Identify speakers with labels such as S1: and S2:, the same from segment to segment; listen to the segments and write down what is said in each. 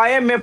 S1: IMF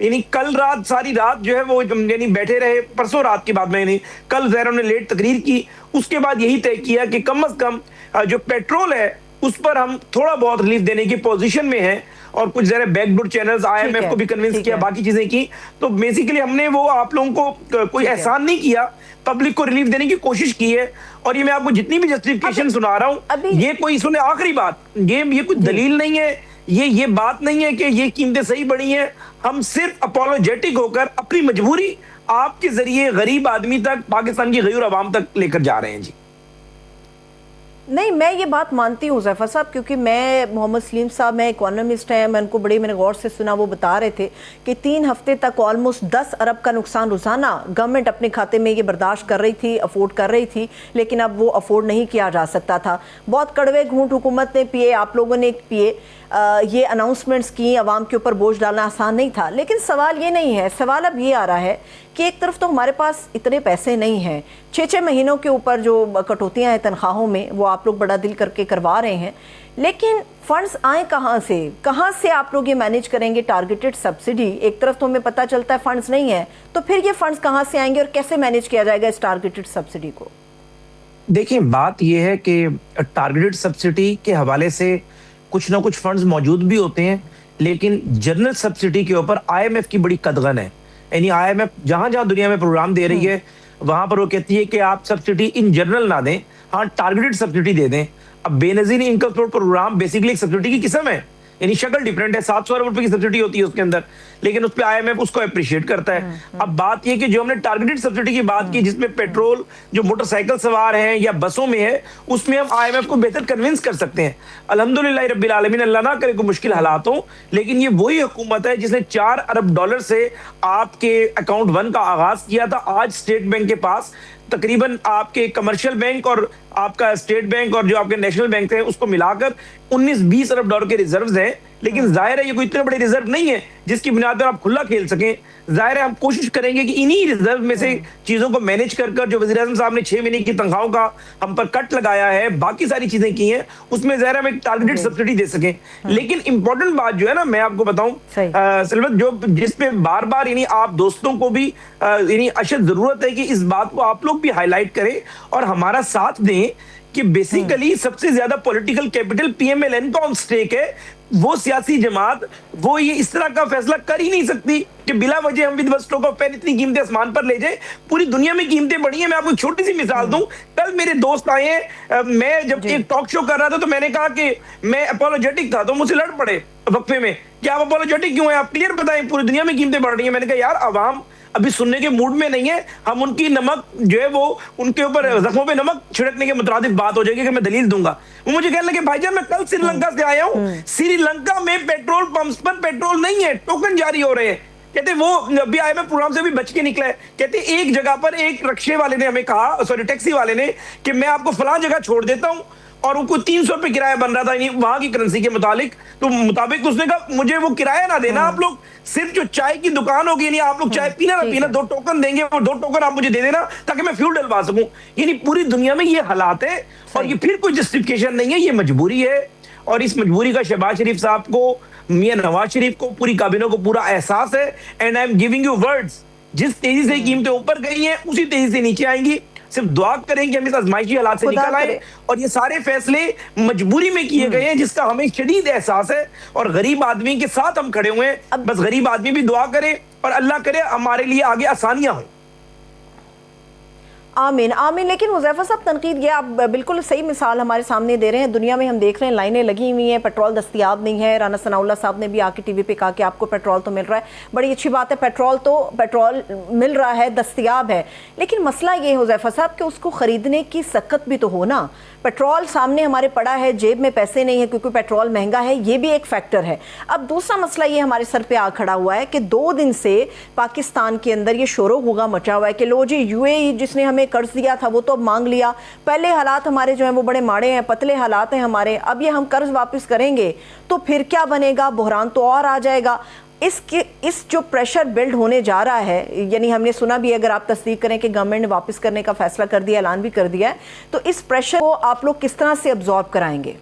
S1: یعنی کل رات ساری رات جو ہے وہ یعنی بیٹھے رہے، پرسوں رات کی بات میں یعنی کل ظاہر نے لیٹ تقریر کی، اس کے بعد یہی طے کیا کہ کم از کم جو پیٹرول ہے اس پر ہم تھوڑا بہت ریلیف دینے کی پوزیشن میں ہیں، اور کچھ ذرا back door channels I M F کو بھی کنونس کیا، باقی چیزیں کی. تو بیسیکلی ہم نے وہ آپ لوگوں کو کوئی احسان نہیں کیا، پبلک کو ریلیف دینے کی کوشش کی ہے. اور یہ میں آپ کو جتنی بھی جسٹیفیکیشن سنا رہا ہوں، یہ کوئی سنے آخری بات، یہ کوئی دلیل نہیں ہے، یہ بات نہیں ہے کہ یہ قیمتیں صحیح بڑھی ہیں. ہم صرف اپولوجیٹک ہو کر اپنی مجبوری آپ کے ذریعے غریب آدمی تک، پاکستان کی غیور عوام تک لے کر جا رہے ہیں. جی
S2: نہیں، میں یہ بات مانتی ہوں حذیفہ صاحب، کیونکہ میں محمد سلیم صاحب میں اکانومسٹ ہیں، میں ان کو میں نے غور سے سنا، وہ بتا رہے تھے کہ 3 ہفتے تک آلموسٹ 10 ارب کا نقصان روزانہ گورنمنٹ اپنے کھاتے میں یہ برداشت کر رہی تھی، افورڈ کر رہی تھی، لیکن اب وہ افورڈ نہیں کیا جا سکتا تھا. بہت کڑوے گھونٹ حکومت نے پیے، آپ لوگوں نے پیے، یہ اناؤنسمنٹس کی، عوام کے اوپر بوجھ ڈالنا آسان نہیں تھا. لیکن سوال یہ نہیں ہے، سوال اب یہ آ رہا ہے کہ ایک طرف تو ہمارے پاس اتنے پیسے نہیں ہیں، 6 مہینوں کے اوپر جو کٹوتیاں ہیں تنخواہوں میں وہ آپ لوگ بڑا دل کر کے کروا رہے ہیں، لیکن فنڈز آئیں کہاں سے آپ لوگ یہ مینیج کریں گے؟ ٹارگیٹڈ سبسڈی ایک طرف تو ہمیں پتہ چلتا ہے فنڈز نہیں ہے، تو پھر یہ فنڈز کہاں سے آئیں گے اور کیسے مینیج کیا جائے گا اس ٹارگیٹڈ سبسڈی کو؟
S1: دیکھیں، بات یہ ہے کہ ٹارگیٹڈ سبسڈی کے حوالے سے کچھ نہ کچھ فنڈز موجود بھی ہوتے ہیں، لیکن جنرل سبسڈی کے اوپر آئی ایم ایف کی بڑی قدغن ہے. یعنی آئی ایم ایف جہاں دنیا میں پروگرام دے رہی ہے وہاں پر وہ کہتی ہے کہ آپ سبسڈی ان جنرل نہ دیں، ہاں ٹارگیٹڈ سبسڈی دے دیں. اب بے نظیر انکم سپورٹ پروگرام بیسیکلی ایک سبسڈی کی قسم ہے، یعنی شکل ڈیفرنٹ ہے. 700 ارب روپے کی سبسڈی ہوتی ہے اس کے اندر، لیکن اس پہ آئی ایم ایف اس کو اپریشیٹ کرتا ہے. اب بات یہ کہ جو ہم نے ٹارگیٹڈ سبسڈی کی بات کی، جس میں پیٹرول جو موٹر سائیکل سوار ہیں یا بسوں میں ہے، اس میں ہم آئی ایم ایف کو بہتر کنونس کر سکتے ہیں. الحمدللہ رب العالمین، اللہ نہ کرے کوئی مشکل حالات ہوں، لیکن یہ وہی حکومت ہے جس نے 4 ارب ڈالر سے آپ کے اکاؤنٹ 1 کا آغاز کیا تھا. آج اسٹیٹ بینک کے پاس تقریباً آپ کے کمرشل بینک اور آپ کا اسٹیٹ بینک اور جو آپ کے نیشنل بینک ہیں اس کو ملا کر 19-20 ارب ڈالر کے ریزروز ہیں. لیکن ظاہر ہے یہ کوئی اتنے بڑے ریزرو نہیں ہے جس کی بنیاد پر آپ کھلا کھیل سکیں. ظاہر ہے ہم کوشش کریں گے کہ انہی ریزرو میں سے چیزوں کو مینیج کر جو وزیر اعظم صاحب نے 6 مہینے کی تنخواہوں کا ہم پر کٹ لگایا ہے، باقی ساری چیزیں کی ہیں، اس میں ظاہر ہم ایک ٹارگیٹڈ سبسڈی دے سکیں. لیکن امپورٹنٹ بات جو ہے نا، میں آپ کو بتاؤں سلوت، جو جس پہ بار بار یعنی آپ دوستوں کو بھی یعنی اشد ضرورت ہے کہ اس بات کو آپ لوگ بھی ہائی لائٹ کریں اور ہمارا ساتھ دیں کہ بیسیکلی سب سے زیادہ political capital P M L N کا آن سٹیک ہے. وہ سیاسی جماعت وہ یہ اس طرح کا فیصلہ کر ہی نہیں سکتی کہ بلا وجہ ہم ود اسٹروک آف پین اتنی قیمتیں آسمان پر لے جائیں. پوری دنیا میں قیمتیں بڑھی ہیں. میں آپ کو ایک چھوٹی سی مثال دوں، کل میرے دوست آئے ہیں، میں جب ایک ٹاک شو کر رہا تھا تو میں نے کہا کہ میں اپولوجیٹک تھا، تو مجھ سے لڑ پڑے وقفے میں کہ آپ اپولوجیٹک کیوں ہیں، آپ کلیئر بتائیں، پوری دنیا میں قیمتیں بڑھ رہی ہیں. میں نے کہا یار عوام ابھی سننے کے موڈ میں نہیں ہے، ہم ان کی نمک جو ہے وہ ان کے اوپر زخموں پہ نمک چھڑکنے کے مترادف بات ہو جائے گی کہ میں دلیل دوں گا. وہ مجھے کہنے لگے بھائی جان میں کل سری لنکا سے آیا ہوں، سری لنکا میں پیٹرول پمپس پر پیٹرول نہیں ہے، ٹوکن جاری ہو رہے ہیں. کہتے وہ ابھی آئی ایم ایف پروگرام سے بھی بچ کے نکلا ہے. کہتے ایک جگہ پر ایک رکشے والے نے ہمیں کہا، سوری ٹیکسی والے نے، کہ میں آپ کو فلاں جگہ چھوڑ دیتا ہوں، اور ان کو 300 روپے کرایہ بن رہا تھا یعنی وہاں کی کرنسی کے مطابق اس نے کہا مجھے وہ کرایہ نہ دینا، آپ لوگ صرف جو چائے کی دکان ہوگی یعنی آپ لوگ چائے پینا نہ پینا، 2 ٹوکن دیں گے، اور 2 ٹوکن آپ مجھے دے دینا تاکہ میں فیول ڈلوا سکوں. یعنی پوری دنیا میں یہ حالات ہے، اور یہ پھر کوئی جسٹیفیکیشن نہیں ہے، یہ مجبوری ہے. اور اس مجبوری کا شہباز شریف صاحب کو، میاں نواز شریف کو، پوری کابینہ کو پورا احساس ہے. And I am giving you words, جس تیزی سے قیمتیں اوپر گئی ہیں اسی تیزی سے نیچے آئیں گی. صرف دعا کریں کہ ہم اس ازمائشی حالات سے نکل آئیں، اور یہ سارے فیصلے مجبوری میں کیے گئے ہیں جس کا ہمیں شدید احساس ہے، اور غریب آدمی کے ساتھ ہم کھڑے ہوئے ہیں. بس غریب آدمی بھی دعا کرے اور اللہ کرے ہمارے لیے آگے آسانیاں ہوں.
S2: آمین آمین. لیکن حذیفہ صاحب تنقید یہ، آپ بالکل صحیح مثال ہمارے سامنے دے رہے ہیں. دنیا میں ہم دیکھ رہے ہیں لائنیں لگی ہوئی ہیں، پیٹرول دستیاب نہیں ہے. رانا ثناء اللہ صاحب نے بھی آ کے ٹی وی پہ کہا کہ آپ کو پیٹرول تو مل رہا ہے، بڑی اچھی بات ہے، پیٹرول مل رہا ہے، دستیاب ہے. لیکن مسئلہ یہ ہے حذیفہ صاحب کہ اس کو خریدنے کی سکت بھی تو ہو نا. پیٹرول سامنے ہمارے پڑا ہے، جیب میں پیسے نہیں ہیں کیونکہ پیٹرول مہنگا ہے، یہ بھی ایک فیکٹر ہے. اب دوسرا مسئلہ یہ ہمارے سر پہ آ کھڑا ہوا ہے کہ 2 دن سے پاکستان کے اندر یہ شور و غوغا مچا ہوا ہے کہ لو جی یو اے ای جس نے ہمیں قرض دیا تھا وہ تو اب مانگ لیا. پہلے حالات ہمارے جو ہیں وہ بڑے ماڑے ہیں، پتلے حالات ہیں ہمارے، اب یہ ہم قرض واپس کریں گے تو پھر کیا بنے گا، بحران تو اور آ جائے گا. اس جو پریشر بلڈ ہونے جا رہا ہے، یعنی ہم نے سنا بھی، اگر آپ تصدیق کریں کہ گورنمنٹ نے واپس کرنے کا فیصلہ کر دیا، اعلان بھی کر دیا ہے، تو اس پریشر کو آپ لوگ کس طرح سے ابزارب کرائیں گے؟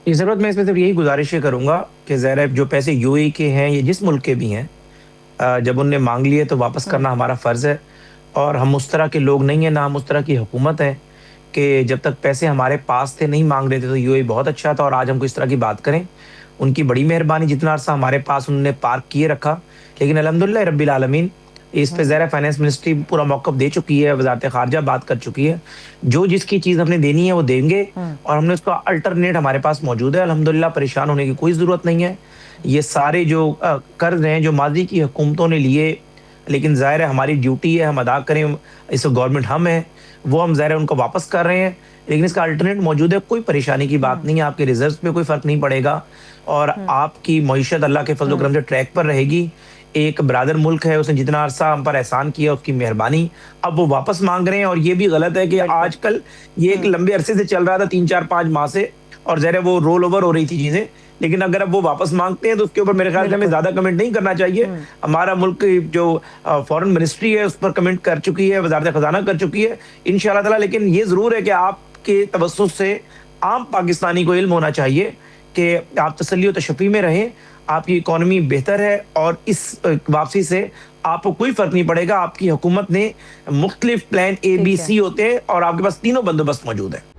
S1: یہ ضرورت میں اس میں صرف یہی گزارش کروں گا کہ ظاہر ہے جو پیسے یو اے کے ہیں یا جس ملک کے بھی ہیں، جب انہوں نے مانگ لیے تو واپس کرنا ہمارا فرض ہے، اور ہم اس طرح کے لوگ نہیں ہیں، نہ ہم اس طرح کی حکومت ہے کہ جب تک پیسے ہمارے پاس تھے نہیں مانگ رہے تھے تو یہ بہت اچھا تھا، اور آج ہم کو اس طرح کی بات کریں ان کی بڑی مہربانی، جتنا عرصہ ہمارے پاس انہوں نے پارک کیے رکھا. لیکن الحمدللہ رب العالمین اس پہ ظاہر فائنانس منسٹری پورا موقف دے چکی ہے، وزارت خارجہ بات کر چکی ہے، جو جس کی چیز ہم نے دینی ہے وہ دیں گے، اور ہم نے اس کا الٹرنیٹ ہمارے پاس موجود ہے. الحمدللہ پریشان ہونے کی کوئی ضرورت نہیں ہے. یہ سارے جو قرض ہیں جو ماضی کی حکومتوں نے لیے، لیکن ظاہر ہے ہماری ڈیوٹی ہے ہم ادا کریں، اس گورنمنٹ ہم ہیں، وہ ہم ظاہر ہے ان کو واپس کر رہے ہیں، لیکن اس کا الٹرنیٹ موجود ہے. کوئی پریشانی کی بات نہیں ہے، آپ کے ریزروز پہ کوئی فرق نہیں پڑے گا، اور آپ کی معیشت اللہ کے فضل و کرم سے ٹریک پر رہے گی. ایک برادر ملک ہے، اس نے جتنا عرصہ ہم پر احسان کیا اس کی مہربانی، اب وہ واپس مانگ رہے ہیں. اور یہ بھی غلط ہے کہ آج کل یہ ایک لمبے عرصے سے چل رہا تھا، 3 4 5 ماہ سے، اور ظاہر ہے وہ رول اوور ہو رہی تھی چیزیں، لیکن اگر اب وہ واپس مانگتے ہیں تو اس کے اوپر میرے خیال سے ہمیں زیادہ کمنٹ نہیں کرنا چاہیے. ہمارا ملک جو فورن منسٹری ہے اس پر کمنٹ کر چکی ہے، وزارت خزانہ کر چکی ہے انشاءاللہ تعالی. لیکن یہ ضرور ہے کہ آپ کے توسط سے عام پاکستانی کو علم ہونا چاہیے کہ آپ تسلی و تشفی میں رہیں، آپ کی اکانومی بہتر ہے، اور اس واپسی سے آپ کو کوئی فرق نہیں پڑے گا. آپ کی حکومت نے مختلف پلان ABC ہوتے ہیں، اور آپ کے پاس تینوں بندوبست موجود ہیں.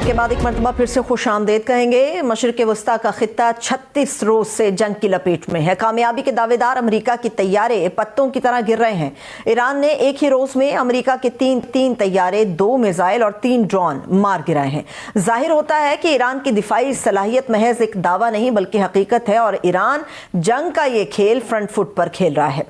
S2: کے بعد ایک مرتبہ پھر سے خوش آمدید کہیں گے. مشرق وسطیٰ کا خطہ 36 روز سے جنگ کی لپیٹ میں ہے. کامیابی کے دعوے دار امریکہ کے طیارے پتوں کی طرح گر رہے ہیں. ایران نے ایک ہی روز میں امریکہ کے 3 طیارے، 2 میزائل اور 3 ڈرون مار گرائے ہیں. ظاہر ہوتا ہے کہ ایران کی دفاعی صلاحیت محض ایک دعویٰ نہیں بلکہ حقیقت ہے، اور ایران جنگ کا یہ کھیل فرنٹ فٹ پر کھیل رہا ہے.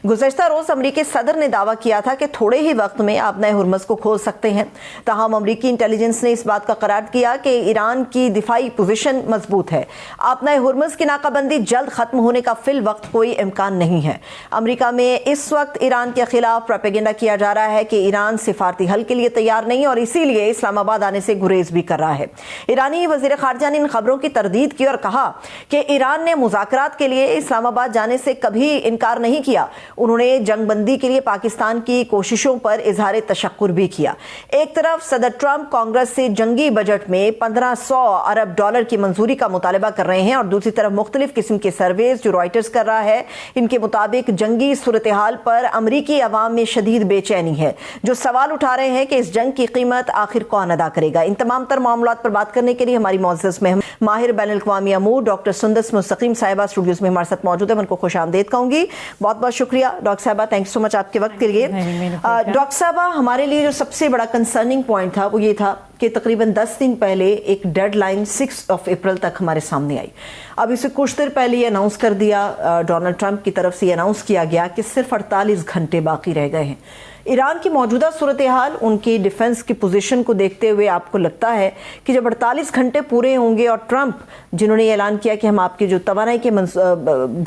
S2: گزشتہ روز امریکی صدر نے دعویٰ کیا تھا کہ تھوڑے ہی وقت میں آبنۂ ہرمز کو کھول سکتے ہیں. تاہم امریکی انٹیلیجنس نے اس بات کا قرار کیا کہ ایران کی دفاعی پوزیشن مضبوط ہے. آبنۂ ہرمز کی ناکہ بندی جلد ختم ہونے کا فی الوقت کوئی امکان نہیں ہے. امریکہ میں اس وقت ایران کے خلاف پروپیگنڈا کیا جا رہا ہے کہ ایران سفارتی حل کے لیے تیار نہیں، اور اسی لیے اسلام آباد آنے سے گریز بھی کر رہا ہے. ایرانی وزیر خارجہ نے ان خبروں کی تردید کی اور کہا کہ ایران نے مذاکرات کے لیے اسلام آباد جانے سے کبھی انکار نہیں کیا. انہوں نے جنگ بندی کے لیے پاکستان کی کوششوں پر اظہار تشکر بھی کیا. ایک طرف صدر ٹرمپ کانگریس سے جنگی بجٹ میں 1500 ارب ڈالر کی منظوری کا مطالبہ کر رہے ہیں، اور دوسری طرف مختلف قسم کے سرویز جو رائٹرز کر رہا ہے ان کے مطابق جنگی صورتحال پر امریکی عوام میں شدید بے چینی ہے، جو سوال اٹھا رہے ہیں کہ اس جنگ کی قیمت آخر کون ادا کرے گا. ان تمام تر معاملات پر بات کرنے کے لیے ہماری معزز مہمان ماہر بین الاقوامی امور ڈاکٹر سندس مستقیم صاحبہ اسٹوڈیوز میں ہمارے ساتھ موجود ہے. میں ان کو خوش آمدید کہوں گی. بہت بہت شکریہ ڈاکٹر صاحبہ، تھینک یو سو مچ آپ کے وقت کے لیے. ڈاکٹر صاحبہ، ہمارے لیے جو سب سے بڑا کنسرننگ پوائنٹ تھا وہ یہ تھا کہ تقریباً 10 دن پہلے ایک ڈیڈ لائن 6 اپریل تک ہمارے سامنے آئی. اب اسے کچھ دیر پہلے یہ اناؤنس کر دیا، ڈونلڈ ٹرمپ کی طرف سے یہ اناؤنس کیا گیا کہ صرف 48 گھنٹے باقی رہ گئے ہیں. ایران کی موجودہ صورتحال، ان کی ڈیفنس کی پوزیشن کو دیکھتے ہوئے آپ کو لگتا ہے کہ جب 48 گھنٹے پورے ہوں گے اور ٹرمپ جنہوں نے اعلان کیا کہ ہم آپ کے جو توانائی کے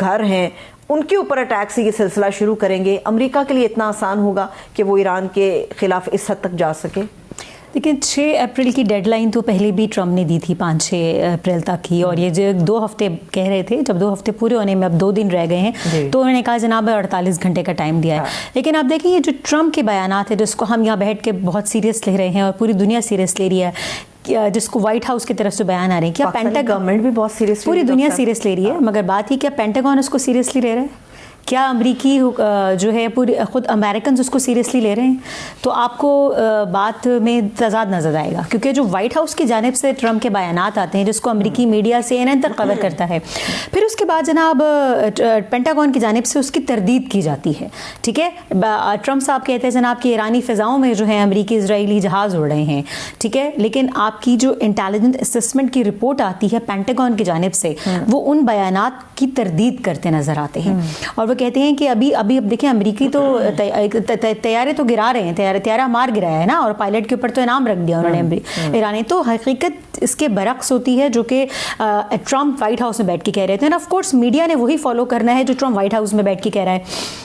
S2: گھر ہیں ان کے اوپر اٹیک سے یہ سلسلہ شروع کریں گے، امریکہ کے لیے اتنا آسان ہوگا کہ وہ ایران کے خلاف اس حد تک جا سکے؟
S3: لیکن 6 اپریل کی ڈیڈ لائن تو پہلے بھی ٹرمپ نے دی تھی 5-6 اپریل تک ہی، اور یہ جو 2 ہفتے کہہ رہے تھے، جب 2 ہفتے پورے ہونے میں اب 2 دن رہ گئے ہیں تو انہوں نے کہا جناب 48 گھنٹے کا ٹائم دیا ہے. لیکن آپ دیکھیں یہ جو ٹرمپ کے بیانات ہیں جس کو ہم یہاں بیٹھ کے بہت سیریس لے رہے ہیں اور پوری دنیا سیریس لے رہی ہے، جس کو وائٹ ہاؤس کی طرف سے بیان آ رہے ہیں، کیا پینٹاگن
S2: گورنمنٹ بھی بہت سیریس،
S3: پوری دنیا سیریس لے رہی ہے، مگر بات ہی کیا پینٹاگن اس کو سیریسلی لے رہے ہیں؟ کیا امریکی جو ہے پوری خود امریکنز اس کو سیریسلی لے رہے ہیں؟ تو آپ کو بات میں تضاد نظر آئے گا، کیونکہ جو وائٹ ہاؤس کی جانب سے ٹرمپ کے بیانات آتے ہیں جس کو امریکی میڈیا سے تک کور کرتا ہے، پھر اس کے بعد جناب پینٹاگن کی جانب سے اس کی تردید کی جاتی ہے. ٹھیک ہے، ٹرمپ صاحب کہتے ہیں جناب کہ ایرانی فضاؤں میں جو ہے امریکی اسرائیلی جہاز اڑ رہے ہیں. ٹھیک ہے، لیکن آپ کی جو انٹیلیجنس اسسمنٹ کی رپورٹ آتی ہے پینٹاگن کی جانب سے، وہ ان بیانات کی تردید کرتے نظر آتے ہیں، اور وہ کہتے ہیں کہ ابھی اب دیکھیں امریکی تو طیارے تو گرا رہے ہیں، طیارہ مار گرایا ہے نا، اور پائلٹ کے اوپر تو انعام رکھ دیا انہوں نے ایرانی. تو حقیقت اس کے برعکس ہوتی ہے جو کہ ٹرمپ وائٹ ہاؤس میں بیٹھ کے کہہ رہے تھے. آف کورس میڈیا نے وہی فالو کرنا ہے جو ٹرمپ وائٹ ہاؤس میں بیٹھ کے کہہ رہا ہے.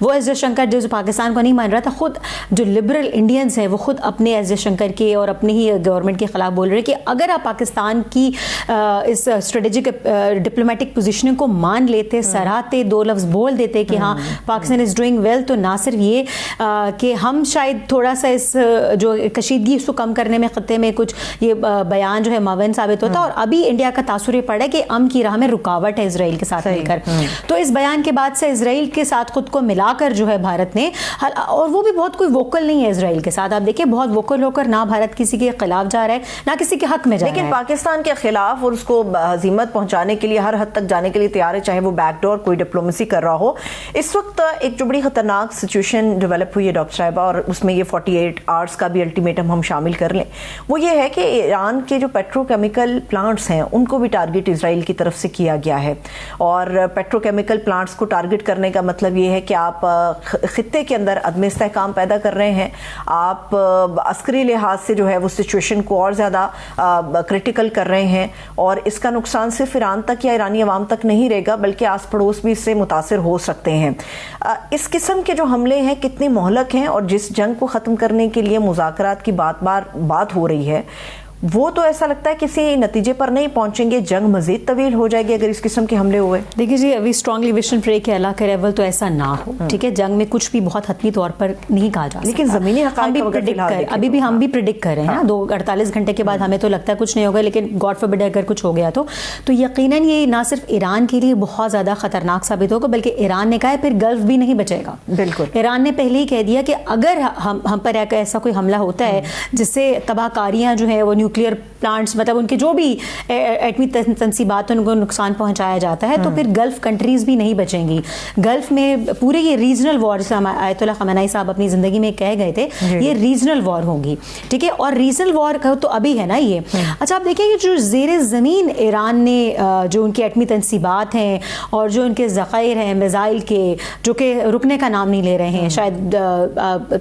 S3: وہ ایس جے شنکر جو پاکستان کو نہیں مان رہا تھا, خود جو لبرل انڈینز ہیں وہ خود اپنے ایس جے شنکر کے اور اپنے ہی گورنمنٹ کے خلاف بول رہے کہ اگر آپ پاکستان کی اس اسٹریٹجک ڈپلومیٹک پوزیشننگ کو مان لیتے, سراہتے, دو لفظ بول دیتے کہ ہاں پاکستان از ڈوئنگ ویل, تو نہ صرف یہ کہ ہم شاید تھوڑا سا اس جو کشیدگی اس کو کم کرنے میں خطے میں کچھ یہ بیان جو ہے معاون ثابت ہوتا, اور ابھی انڈیا کا تاثر یہ پڑا ہے کہ امن کی راہ میں رکاوٹ ہے اسرائیل کے ساتھ مل کر. تو اس بیان کے بعد سے اسرائیل کے ساتھ خود کو ملا کر جو ہے بھارت نے, اور وہ بھی بہت کوئی ووکل نہیں ہے اسرائیل کے ساتھ, آپ دیکھیں بہت ووکل ہو کر نہ بھارت کسی کے خلاف جا رہا ہے نہ کسی کے حق میں جا رہا ہے,
S2: لیکن پاکستان کے خلاف اور اس کو ہزیمت پہنچانے کے لیے ہر حد تک جانے کے لیے تیار ہے, چاہے وہ بیک ڈور کوئی ڈپلومیسی کر رہا ہو. اس وقت ایک جو بڑی خطرناک سچویشن ڈیولپ ہوئی ہے ڈاکٹر صاحبہ, اور اس میں یہ 48 آورس کا بھی الٹیمیٹم ہم شامل کر لیں, وہ یہ ہے کہ ایران کے جو پیٹرو کیمیکل پلانٹس ہیں ان کو بھی ٹارگٹ اسرائیل کی طرف سے کیا گیا ہے. اور پیٹرو کیمیکل پلانٹس کو ٹارگٹ کرنے کا مطلب یہ ہے کہ آپ خطے کے اندر عدم استحکام پیدا کر رہے ہیں, آپ عسکری لحاظ سے جو ہے وہ سچویشن کو اور زیادہ کرٹیکل کر رہے ہیں, اور اس کا نقصان صرف ایران تک یا ایرانی عوام تک نہیں رہے گا بلکہ آس پڑوس بھی اس سے متاثر ہو سکتے ہیں. اس قسم کے جو حملے ہیں کتنے مہلک ہیں, اور جس جنگ کو ختم کرنے کے لیے مذاکرات کی بات ہو رہی ہے, وہ تو ایسا لگتا ہے کسی نتیجے پر نہیں پہنچیں گے, جنگ مزید طویل ہو جائے گی اگر اس قسم کے حملے ہوئے.
S3: دیکھیے جی, ابھی اسٹرانگلی وش اینڈ پرے کہ اللہ کرے اول تو ایسا نہ ہو. ٹھیک ہے, جنگ میں کچھ بھی بہت حتمی طور پر نہیں کہا جا سکتا,
S2: لیکن زمینی حقائق
S3: ابھی بھی ہم بھی پریڈکٹ کر رہے ہیں 48 گھنٹے کے بعد ہمیں تو لگتا ہے کچھ نہیں ہوگا, لیکن گاڈ فوربڈ اگر کچھ ہو گیا تو یقیناً یہ نہ صرف ایران کے لیے بہت زیادہ خطرناک ثابت ہوگا, بلکہ ایران نے کہا ہے پھر گلف بھی نہیں بچے گا.
S2: بالکل,
S3: ایران نے پہلے ہی کہہ دیا کہ اگر ہم پر ایسا کوئی حملہ ہوتا ہے جس سے تباہ کاریاں جو ہے وہ نیوکلیئر پلانٹس مطلب ان کے جو بھی ایٹمی تنصیبات ان کو نقصان پہنچایا جاتا ہے, تو پھر گلف کنٹریز بھی نہیں بچیں گی. گلف میں پورے یہ ریجنل وار, آیت اللہ خامنہئی صاحب اپنی زندگی میں کہہ گئے تھے, یہ ریجنل وار ہوگی. ٹھیک ہے, اور ریجنل وار تو ابھی ہے نا یہ. اچھا آپ دیکھیں کہ جو زیر زمین ایران نے جو ان کی ایٹمی تنصیبات ہیں اور جو ان کے ذخائر ہیں میزائل کے, جو کہ رکنے کا نام نہیں لے رہے ہیں, شاید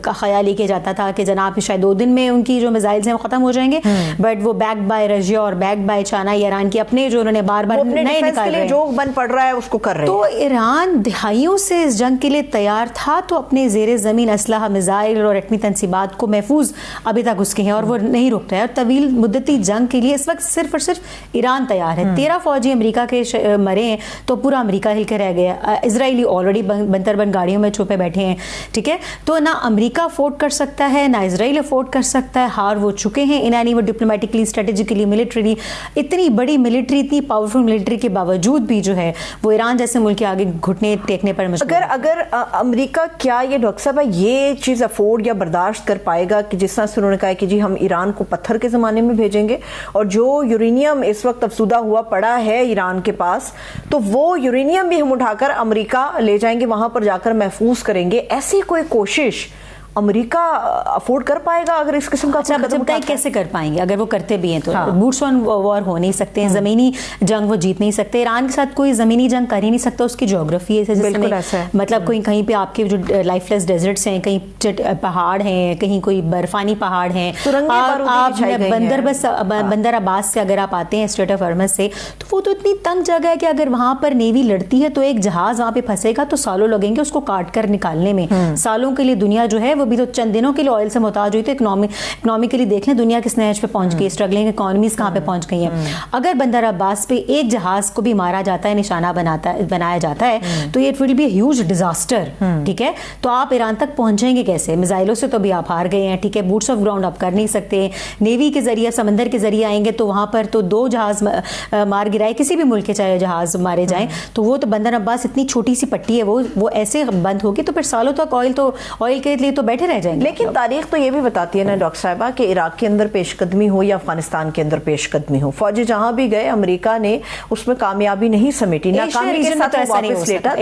S3: خیال یہ کیا جاتا تھا کہ جناب شاید 2 دن میں ان کی جو میزائلز ہیں وہ ختم ہو جائیں گے, بٹ وہ بیک بائی رشیا اور بیک بائی چائنا, ایران کے اپنے جو انہوں نے بار بار نئے نکال رہے ہیں,
S2: جو بن پڑ رہا ہے اس کو کر رہے ہیں.
S3: تو ایران دہائیوں سے اس جنگ کے لیے تیار تھا, تو اپنے زیر زمین اسلحہ میزائل اور ایٹمی تنصیبات کو محفوظ ابھی تک اس کے ہیں, اور وہ نہیں رک رہا ہے. اور طویل مدتی جنگ کے لیے اس وقت صرف اور صرف ایران تیار ہے. 13 فوجی امریکہ کے مرے ہیں تو پورا امریکہ ہل کے رہ گیا. اسرائیلی آلریڈی بنتر بن گاڑیوں میں چھپے بیٹھے ہیں. ٹھیک ہے, تو نہ امریکہ افورڈ کر سکتا ہے نہ اسرائیل افورڈ کر سکتا ہے, ہار وہ چکے ہیں ان اینی وہ ڈپلومیٹکلی, اسٹریٹجیکلی, ملٹری, اتنی بڑی ملٹری, اتنی پاورفل ملٹری کے باوجود بھی جو ہے وہ ایران جیسے ملک کے آگے گھٹنے ٹیکنے پر مجبور.
S2: اگر امریکہ کیا یہ ڈاکٹر صاحب یہ چیز افورڈ یا برداشت کر پائے گا کہ جس طرح سے انہوں نے کہا کہ جی ہم ایران کو پتھر کے زمانے میں بھیجیں گے, اور جو یورینیم اس وقت افزودہ ہوا پڑا ہے ایران کے پاس, تو وہ یورینیم بھی ہم اٹھا کر امریکہ لے جائیں گے, وہاں پر جا کر محفوظ کریں گے, ایسی کوئی کوشش امریکہ افورڈ کر پائے گا اگر اس قسم کا
S3: قدم اٹھائے؟ کیسے کر پائیں گے اگر وہ کرتے بھی ہیں تو؟ بوٹس آن وار ہو نہیں سکتے ہیں, زمینی جنگ وہ جیت نہیں سکتے. ایران کے ساتھ کوئی زمینی جنگ کر ہی نہیں سکتا, اس کی جغرافی ہے, مطلب کہیں پہ آپ کے جو لائف لیس ڈیزرٹس ہیں, کہیں پہاڑ ہیں, کہیں کوئی برفانی پہاڑ ہیں. آپ بندر عباس سے اگر آپ آتے ہیں اسٹریٹ آف ہارمز سے, تو وہ تو اتنی تنگ جگہ ہے کہ اگر وہاں پر نیوی لڑتی ہے تو ایک جہاز وہاں پہ پھنسے گا تو سالوں لگیں گے اس کو کاٹ کر نکالنے میں. سالوں کے لیے دنیا جو ہے وہ بھی تو چند دنوں کے لیے آئل سے محتاج ہوئی, تو اکنامکلی دیکھ لیں دنیا کس نہج پہ پہنچ گئی, اسٹرگلنگ اکانومیز کہاں پہ پہنچ گئی ہیں. اگر بندر عباس پہ ایک جہاز کو بھی مارا جاتا ہے, نشانہ بنایا جاتا ہے, تو یہ ول بی ہیوج ڈیزاسٹر. ٹھیک ہے, تو آپ ایران تک پہنچیں گے کیسے؟ میزائلوں سے تو بھی آپ ہار گئے ہیں. ٹھیک ہے, بوٹس آف گراؤنڈ آپ کر نہیں سکتے, نیوی کے ذریعے سمندر کے ذریعے آئیں گے تو وہاں پر تو 2 جہاز مار گرائے, کسی بھی ملک کے چاہے جہاز مارے جائیں, تو وہ تو بندر عباس اتنی چھوٹی سی پٹی ہے, وہ ایسے بند ہوگی تو پھر سالوں تک آئل کے لیے تو بیٹھے رہ جائیں گے.
S2: لیکن تاریخ تو یہ بھی بتاتی ہے نا ڈاکٹر صاحبہ کہ عراق کے اندر پیش قدمی ہو یا افغانستان کے اندر پیش قدمی ہو, فوجی جہاں بھی گئے امریکہ نے اس میں کامیابی نہیں سمیٹی, ناکامی کے ساتھ واپس لیٹا.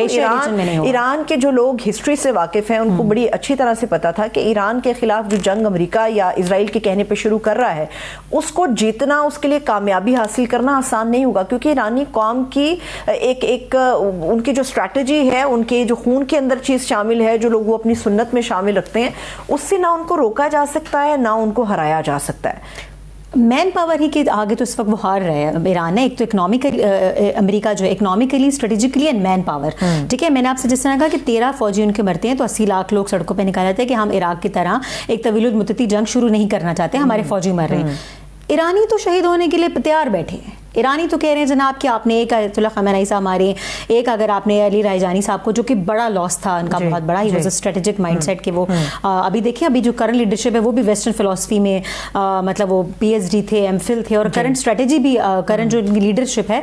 S2: ایران کے جو لوگ ہسٹری سے واقف ہیں ان کو بڑی اچھی طرح سے پتا تھا کہ ایران کے خلاف جو جنگ امریکہ یا اسرائیل کے کہنے پہ شروع کر رہا ہے اس کو جیتنا, اس کے لیے کامیابی حاصل کرنا آسان نہیں ہوگا, کیونکہ ایرانی قوم کی ایک ان کی جو اسٹریٹجی ہے, ان کے جو خون کے اندر چیز شامل ہے, جو لوگ وہ اپنی سنت میں شامل رکھتے ہیں, اس سے نہ ان کو روکا جا سکتا ہے نہ ان کو ہرایا جا سکتا ہے.
S3: مین پاور ہی کے آگے تو اس وقت وہ ہار رہے ہیں ایران ہے. ایک تو اکنامیکلی امریکہ جو ہے economically strategically and man power, ٹھیک ہے. میں نے آپ سے جس طرح کہا کہ 13 فوجی ان کے مرتے ہیں تو 80 لاکھ لوگ سڑکوں پہ نکال آتے ہیں کہ ہم عراق کی طرح ایک طویل المدتی جنگ شروع نہیں کرنا چاہتے, ہمارے فوجی مر رہے ہیں. ایرانی تو شہید ہونے کے لیے تیار بیٹھے ہیں. ایرانی تو کہہ رہے ہیں جناب کہ آپ نے ایک آیت اللہ خامنہئی صاحب مارے, ایک اگر آپ نے علی رائجانی صاحب کو, جو کہ بڑا لاس تھا ان کا, بہت بڑا, he was a strategic mindset کہ وہ ابھی دیکھیں ابھی جو کرنٹ لیڈرشپ ہے وہ بھی ویسٹرن فلاسفی میں مطلب وہ پی ایچ ڈی تھے, ایم فل تھے, اور کرنٹ اسٹریٹجی بھی کرنٹ جو لیڈرشپ ہے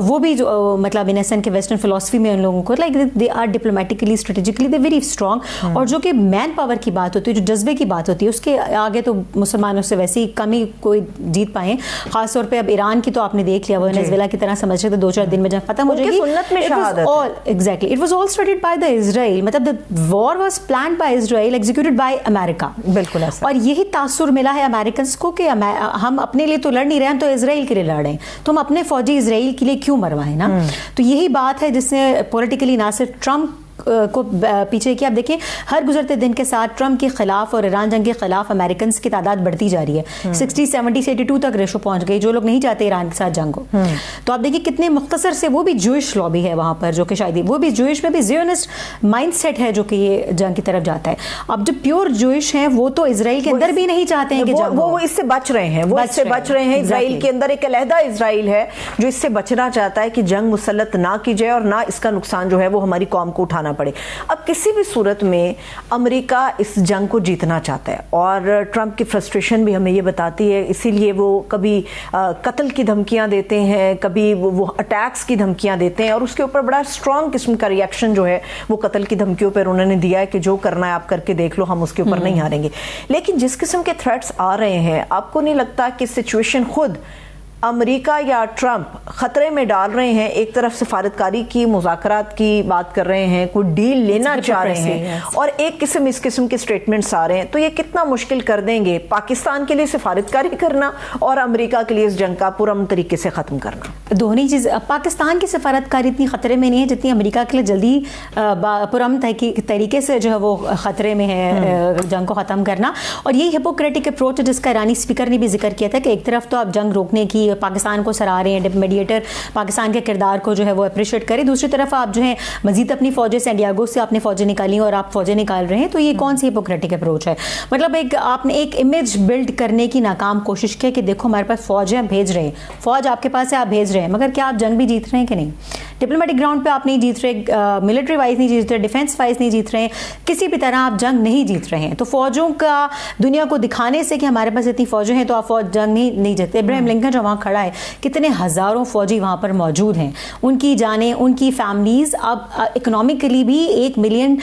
S3: وہ بھی جو مطلب ان سینس کہ ویسٹرن فلاسفی میں ان لوگوں کو like they are diplomatically strategically they very strong. اور جو کہ مین پاور کی بات ہوتی ہے, جو جذبے کی بات ہوتی ہے, اس کے آگے تو مسلمانوں سے ویسے ہی کم ہی کوئی جیت پائیں. خاص طور پہ اب ایران کی تو آپ نے دیکھ لیا, وہ ویلا کی طرح سمجھ رہے تھے 2-4 دن میں جنگ ختم ہو جائے گی.
S2: سنت میں شہادت
S3: exactly it was all started by the Israel, مطلب the war was planned by Israel executed by امریکہ. بالکل. اور یہی تاثر ملا ہے امریکنس کو کہ ہم اپنے لیے تو لڑ نہیں رہے, ہم تو اسرائیل کے لیے لڑ رہے ہیں, تو ہم اپنے فوجی اسرائیل کے لیے کیوں مروائیں نا. تو یہی بات ہے جس نے پولیٹیکلی نہ صرف ٹرمپ کو پیچھے کیا. آپ دیکھیں ہر گزرتے دن کے ساتھ ٹرمپ کے خلاف اور ایران جنگ کے خلاف امریکنس کی تعداد بڑھتی جا رہی ہے. 60-70 سے 82 تک ریشو پہنچ گئی, جو لوگ نہیں چاہتے ایران کے ساتھ جنگ ہو. تو آپ دیکھیں کتنے مختصر سے, وہ بھی جوئش لابی ہے وہاں پر, جو کہ شاید وہ بھی جوئش میں بھی زیونسٹ مائنڈ سیٹ ہے جو کہ یہ جنگ کی طرف جاتا ہے. اب جو پیور جوئش ہیں وہ تو اسرائیل کے اندر بھی نہیں چاہتے ہیں کہ جنگ ہو,
S2: وہ اس سے بچ رہے ہیں, وہ اس سے بچ رہے ہیں. اسرائیل کے اندر ایک علیحدہ اسرائیل ہے جو اس سے بچنا چاہتا ہے کہ جنگ مسلط نہ کی جائے اور نہ اس کا نقصان جو ہے وہ ہماری قوم کو اٹھانا پڑے. اب کسی بھی صورت میں امریکہ اس جنگ کو جیتنا چاہتا ہے, اور ٹرمپ کی فرسٹریشن بھی ہمیں یہ بتاتی ہے, اسی لیے وہ کبھی قتل کی دھمکیاں دیتے ہیں, کبھی وہ اٹیکس کی دھمکیاں دیتے ہیں, اور اس کے اوپر بڑا اسٹرانگ قسم کا ری ایکشن جو ہے وہ قتل کی دھمکیوں پر انہوں نے دیا ہے کہ جو کرنا ہے آپ کر کے دیکھ لو, ہم اس کے اوپر نہیں ہاریں گے. لیکن جس قسم کے تھریٹس آ رہے ہیں, آپ کو نہیں لگتا کہ سچویشن خود امریکہ یا ٹرمپ خطرے میں ڈال رہے ہیں؟ ایک طرف سفارتکاری کی مذاکرات کی بات کر رہے ہیں, کوئی ڈیل لینا چاہ رہے ہیں, اور ایک اس قسم کے سٹیٹمنٹس آ رہے ہیں, تو یہ کتنا مشکل کر دیں گے پاکستان کے لیے سفارتکاری کرنا اور امریکہ کے لیے اس جنگ کا پرامن طریقے سے ختم کرنا.
S3: دونوں چیز. پاکستان کی سفارتکاری اتنی خطرے میں نہیں ہے جتنی امریکہ کے لیے جلدی پرامن طریقے سے جو ہے وہ خطرے میں ہے جنگ کو ختم کرنا. اور یہی ہپوکریٹک اپروچ ہے جس کا ایرانی اسپیکر نے بھی ذکر کیا تھا کہ ایک طرف تو آپ جنگ روکنے کی پاکستان کو سراہ رہے ہیں, میڈیٹر پاکستان کے کردار کو جو ہے وہ اپریشیٹ کرے, دوسری طرف آپ جو ہے مزید اپنی فوجیں سین ڈیاگو سے آپ نے فوجیں نکالی اور آپ فوجیں نکال رہے ہیں. تو یہ کون سی ہپوکریٹک اپروچ ہے؟ مطلب ایک آپ نے ایک امیج بلڈ کرنے کی ناکام کوشش کی کہ دیکھو ہمارے پاس فوج ہے, بھیج رہے ہیں, فوج آپ کے پاس ہے, آپ بھیج رہے ہیں, مگر کیا آپ جنگ بھی جیت رہے ہیں کہ نہیں؟ ڈپلومیٹک گراؤنڈ پہ آپ نہیں جیت رہے, ملٹری وائز نہیں جیت رہے, ڈیفینس وائز نہیں جیت رہے ہیں, کسی بھی طرح آپ جنگ نہیں جیت رہے ہیں. تو فوجوں کا دنیا کو دکھانے سے کہ ہمارے پاس اتنی فوجیں ہیں تو آپ فوج جنگ نہیں جیتتے. ابراہیم لنکن جو وہاں کھڑا ہے, کتنے ہزاروں فوجی وہاں پر موجود ہیں, ان کی جانیں, ان کی فیملیز. اب اکنامکلی بھی 1 ملین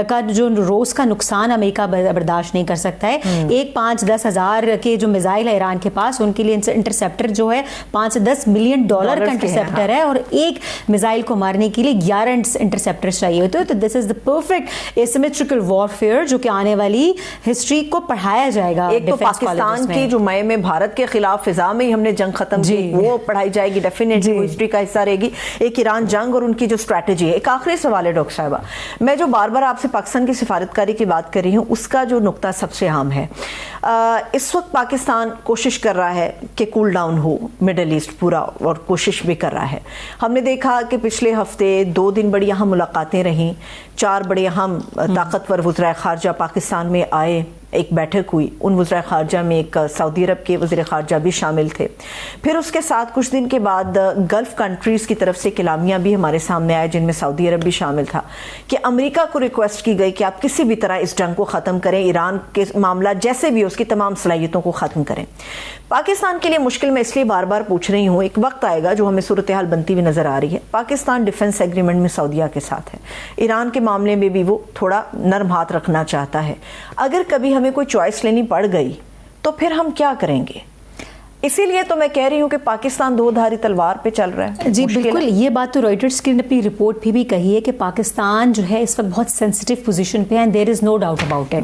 S3: کا جو روز کا نقصان امریکہ برداشت نہیں کر سکتا ہے. 5-10 ہزار کے جو میزائل ہے ایران کے پاس, ان کے لیے انٹرسیپٹر جو ہے $5 سے 10 ملین کا انٹرسیپٹر ہے, اور ایک میزائل کو مارنے کے لیے 11 انٹرسیپٹر چاہیے ہوتے ہیں. تو دس از دا پرفیکٹ ایسیمیٹریکل وارفیئر جو کہ آنے والی ہسٹری کو پڑھایا جائے گا.
S2: ایک تو پاکستان کی جو مئی میں بھارت کے خلاف فضا میں ہی ہم نے جنگ ختم کی, وہ پڑھائی جائے گی, ڈیفینیٹلی وہ ہسٹری کا حصہ رہے گی. ایک ایران جنگ اور ان کی جو اسٹریٹجی ہے. ایک آخری سوال ہے ڈاکٹر صاحبہ, میں جو بار بار آپ سے پاکستان کی سفارتکاری کی بات کر رہی ہوں, اس کا جو نقطہ سب سے اہم ہے, اس وقت پاکستان کوشش کر رہا ہے کہ کول ڈاؤن ہو مڈل ایسٹ پورا, اور کوشش بھی کر رہا ہے. ہم نے دیکھا کہ پچھلے ہفتے 2 دن بڑی اہم ملاقاتیں رہیں, 4 بڑے اہم طاقتور وزرائے خارجہ پاکستان میں آئے, ایک بیٹھک ہوئی. ان وزرائے خارجہ میں ایک سعودی عرب کے وزیر خارجہ بھی شامل تھے. پھر اس کے ساتھ کچھ دن کے بعد گلف کنٹریز کی طرف سے کلامیاں بھی ہمارے سامنے آئے, جن میں سعودی عرب بھی شامل تھا, کہ امریکہ کو ریکویسٹ کی گئی کہ آپ کسی بھی طرح اس جنگ کو ختم کریں, ایران کے معاملہ جیسے بھی اس کی تمام صلاحیتوں کو ختم کریں. پاکستان کے لیے مشکل میں اس لیے بار بار پوچھ رہی ہوں, ایک وقت آئے گا جو ہمیں صورتحال بنتی ہوئی نظر آ رہی ہے. پاکستان ڈیفنس ایگریمنٹ میں سعودیہ کے ساتھ ہے, ایران کے معاملے میں بھی وہ تھوڑا نرم ہاتھ رکھنا چاہتا ہے. اگر کبھی ہمیں کوئی چوائس لینی پڑ گئی تو پھر ہم کیا کریں گے؟ اسی لیے تو میں کہہ رہی ہوں کہ پاکستان دو دھاری تلوار پہ چل رہا ہے.
S3: جی بالکل, یہ بات تو رائٹرز کی اپنی رپورٹ بھی کہی ہے کہ پاکستان جو ہے اس وقت بہت سینسٹیو پوزیشن پہ ہے, and there is no doubt about it.